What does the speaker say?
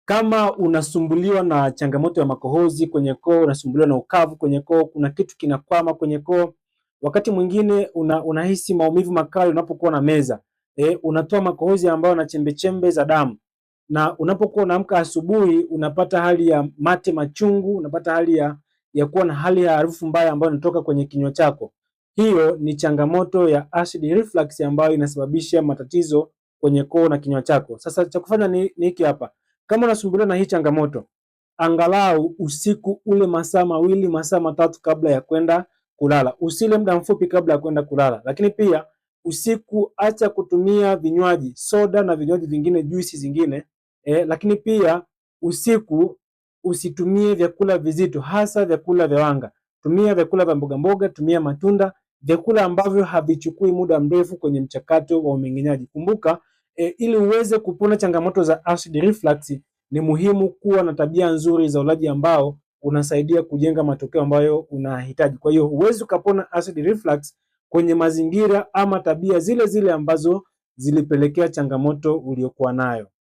Kama unasumbuliwa na changamoto ya makohozi kwenye koo, unasumbuliwa na ukavu kwenye koo, kuna kitu kinakwama kwenye koo, wakati mwingine unahisi maumivu makali unapokuwa na meza, unatoa makohozi ambayo na chembe chembe za damu, na unapokuwa unaamka asubuhi unapata hali ya mate machungu, unapata hali ya kuwa na hali ya harufu mbaya ambayo inatoka kwenye kinywa chako. Hiyo ni changamoto ya acid reflux ambayo inasababisha matatizo kwenye koo na kinywa chako. Sasa cha kufanya ni hiki hapa. Kama unasumbuliwa na hii changamoto, angalau usiku ule masaa mawili, masaa matatu kabla ya kwenda kulala. Usile muda mfupi kabla ya kwenda kulala. Lakini pia usiku acha kutumia vinywaji, soda na vinywaji vingine, juisi zingine. Lakini pia usiku usitumie vyakula vizito, hasa vyakula vya wanga. Tumia vyakula vya mboga mboga, tumia matunda, vyakula ambavyo havichukui muda mrefu kwenye mchakato wa umeng'enyaji. Kumbuka, ili uweze kupona changamoto za acid reflux ni muhimu kuwa na tabia nzuri za ulaji ambao unasaidia kujenga matokeo ambayo unahitaji. Kwa hiyo huwezi ukapona acid reflux kwenye mazingira ama tabia zile zile ambazo zilipelekea changamoto uliyokuwa nayo.